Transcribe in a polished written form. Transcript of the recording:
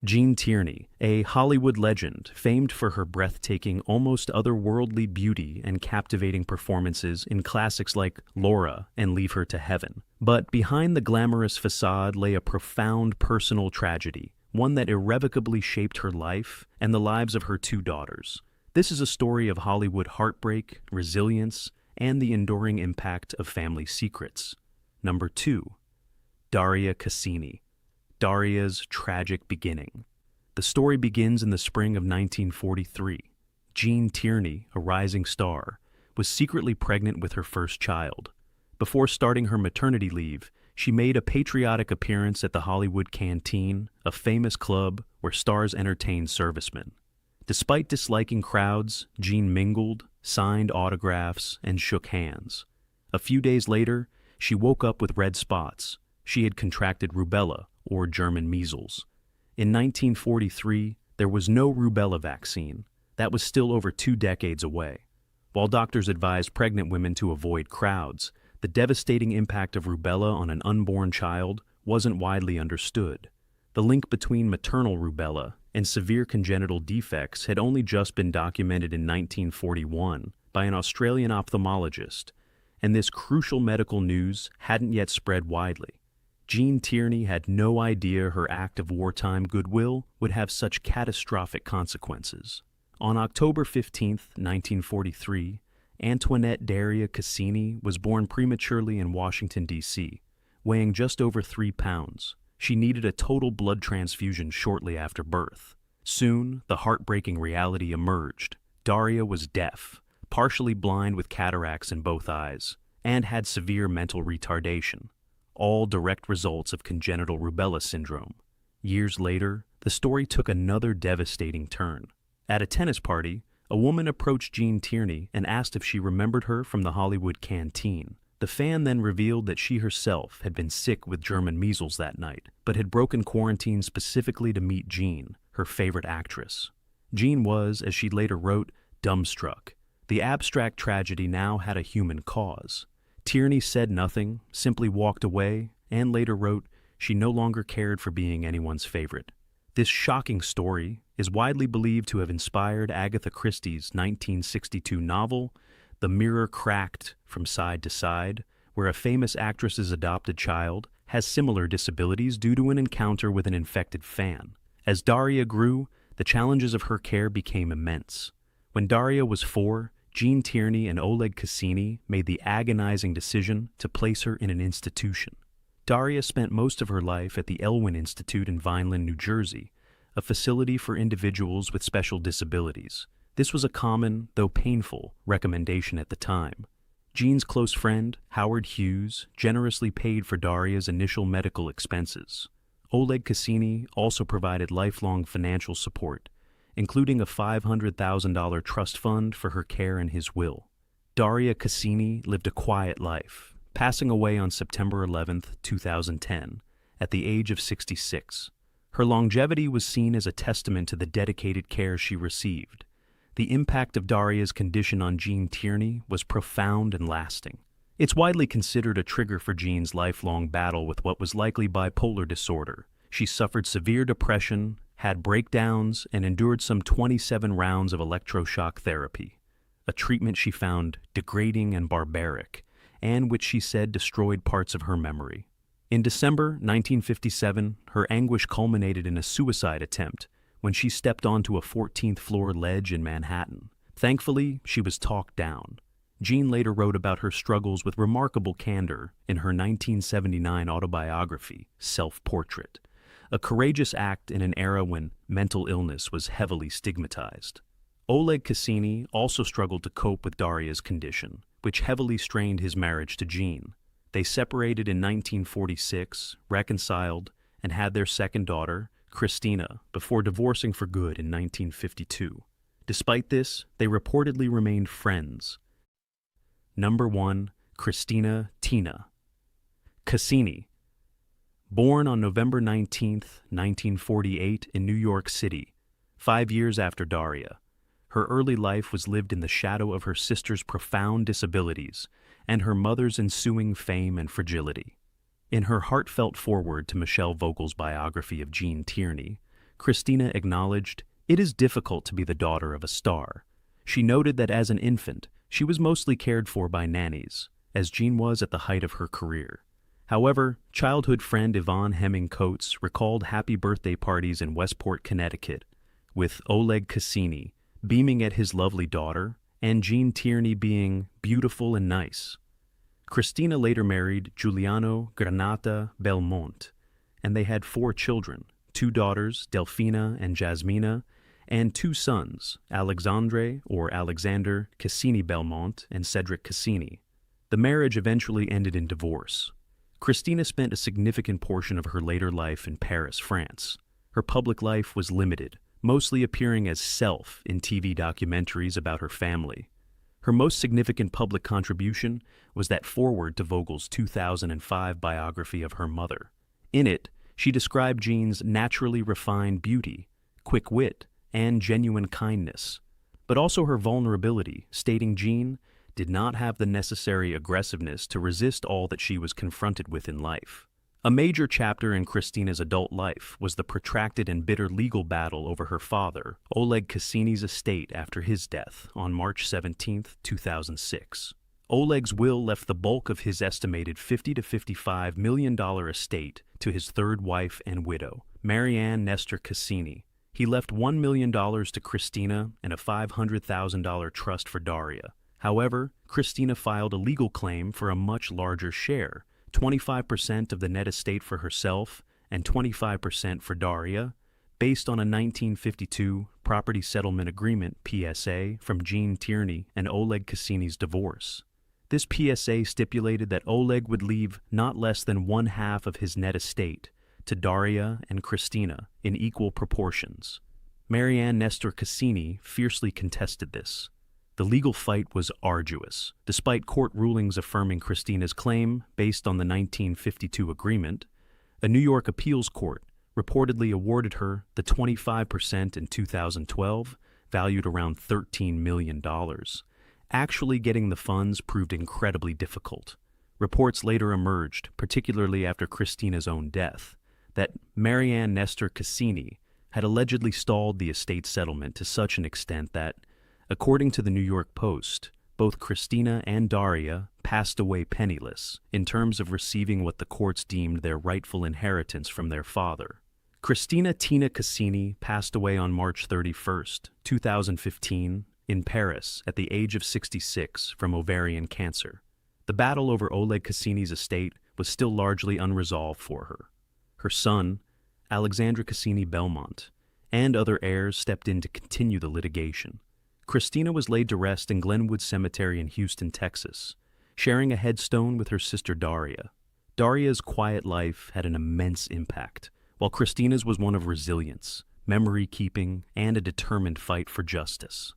Jean Tierney, a Hollywood legend famed for her breathtaking, almost otherworldly beauty and captivating performances in classics like Laura and Leave Her to Heaven. But behind the glamorous facade lay a profound personal tragedy, one that irrevocably shaped her life and the lives of her two daughters. This is a story of Hollywood heartbreak, resilience, and the enduring impact of family secrets. Number 2. Daria Cassini. Daria's tragic beginning. The story begins in the spring of 1943. Jean Tierney, a rising star, was secretly pregnant with her first child. Before starting her maternity leave, she made a patriotic appearance at the Hollywood Canteen, a famous club where stars entertained servicemen. Despite disliking crowds, Jean mingled, signed autographs, and shook hands. A few days later, she woke up with red spots. She had contracted rubella, or German measles. In 1943, there was no rubella vaccine. That was still over 2 decades away. While doctors advised pregnant women to avoid crowds, the devastating impact of rubella on an unborn child wasn't widely understood. The link between maternal rubella and severe congenital defects had only just been documented in 1941 by an Australian ophthalmologist, and this crucial medical news hadn't yet spread widely. Jean Tierney had no idea her act of wartime goodwill would have such catastrophic consequences. On October 15, 1943, Antoinette Daria Cassini was born prematurely in Washington, D.C., weighing just over 3 pounds. She needed a total blood transfusion shortly after birth. Soon, the heartbreaking reality emerged. Daria was deaf, partially blind with cataracts in both eyes, and had severe mental retardation, all direct results of congenital rubella syndrome. Years later, the story took another devastating turn. At a tennis party, a woman approached Jean Tierney and asked if she remembered her from the Hollywood Canteen. The fan then revealed that she herself had been sick with German measles that night, but had broken quarantine specifically to meet Jean, her favorite actress. Jean was, as she later wrote, dumbstruck. The abstract tragedy now had a human cause. Tierney said nothing, simply walked away, and later wrote she no longer cared for being anyone's favorite. This shocking story is widely believed to have inspired Agatha Christie's 1962 novel, The Mirror Cracked from Side to Side, where a famous actress's adopted child has similar disabilities due to an encounter with an infected fan. As Daria grew, the challenges of her care became immense. When Daria was 4, Jean Tierney and Oleg Cassini made the agonizing decision to place her in an institution. Daria spent most of her life at the Elwyn Institute in Vineland, New Jersey, a facility for individuals with special disabilities. This was a common, though painful, recommendation at the time. Jean's close friend, Howard Hughes, generously paid for Daria's initial medical expenses. Oleg Cassini also provided lifelong financial support, including a $500,000 trust fund for her care in his will. Daria Cassini lived a quiet life, passing away on September 11, 2010, at the age of 66. Her longevity was seen as a testament to the dedicated care she received. The impact of Daria's condition on Jean Tierney was profound and lasting. It's widely considered a trigger for Jean's lifelong battle with what was likely bipolar disorder. She suffered severe depression, had breakdowns, and endured some 27 rounds of electroshock therapy, a treatment she found degrading and barbaric, and which she said destroyed parts of her memory. In December 1957, her anguish culminated in a suicide attempt when she stepped onto a 14th floor ledge in Manhattan. Thankfully, she was talked down. Jean later wrote about her struggles with remarkable candor in her 1979 autobiography, Self-Portrait, a courageous act in an era when mental illness was heavily stigmatized. Oleg Cassini also struggled to cope with Daria's condition, which heavily strained his marriage to Jean. They separated in 1946, reconciled, and had their second daughter, Christina, before divorcing for good in 1952. Despite this, they reportedly remained friends. Number 1. Christina Tina Cassini. Born on November 19, 1948 in New York City, 5 years after Daria, her early life was lived in the shadow of her sister's profound disabilities and her mother's ensuing fame and fragility. In her heartfelt foreword to Michelle Vogel's biography of Jean Tierney, Christina acknowledged, "It is difficult to be the daughter of a star." She noted that as an infant, she was mostly cared for by nannies, as Jean was at the height of her career. However, childhood friend Yvonne Hemming Coates recalled happy birthday parties in Westport, Connecticut, with Oleg Cassini beaming at his lovely daughter and Jean Tierney being beautiful and nice. Christina later married Giuliano Granata Belmonte, and they had 4 children, 2 daughters, Delfina and Jasmina, and 2 sons, Alexandre or Alexander Cassini Belmonte and Cedric Cassini. The marriage eventually ended in divorce. Christina spent a significant portion of her later life in Paris, France. Her public life was limited, mostly appearing as self in TV documentaries about her family. Her most significant public contribution was that foreword to Vogel's 2005 biography of her mother. In it, she described Jean's naturally refined beauty, quick wit, and genuine kindness, but also her vulnerability, stating Jean did not have the necessary aggressiveness to resist all that she was confronted with in life. A major chapter in Christina's adult life was the protracted and bitter legal battle over her father, Oleg Cassini's estate after his death on March 17, 2006. Oleg's will left the bulk of his estimated $50 to $55 million estate to his third wife and widow, Marianne Nestor Cassini. He left $1 million to Christina and a $500,000 trust for Daria. However, Christina filed a legal claim for a much larger share, 25% of the net estate for herself and 25% for Daria, based on a 1952 Property Settlement Agreement (PSA) from Jean Tierney and Oleg Cassini's divorce. This PSA stipulated that Oleg would leave not less than 1/2 of his net estate to Daria and Christina in equal proportions. Marianne Nestor Cassini fiercely contested this. The legal fight was arduous. Despite court rulings affirming Christina's claim based on the 1952 agreement, a New York appeals court reportedly awarded her the 25% in 2012, valued around $13 million. Actually getting the funds proved incredibly difficult. Reports later emerged, particularly after Christina's own death, that Marianne Nestor Cassini had allegedly stalled the estate settlement to such an extent that, according to the New York Post, both Christina and Daria passed away penniless in terms of receiving what the courts deemed their rightful inheritance from their father. Christina Tina Cassini passed away on March 31, 2015, in Paris at the age of 66 from ovarian cancer. The battle over Oleg Cassini's estate was still largely unresolved for her. Her son, Alexandre Cassini Belmonte, and other heirs stepped in to continue the litigation. Christina was laid to rest in Glenwood Cemetery in Houston, Texas, sharing a headstone with her sister Daria. Daria's quiet life had an immense impact, while Christina's was one of resilience, memory keeping, and a determined fight for justice.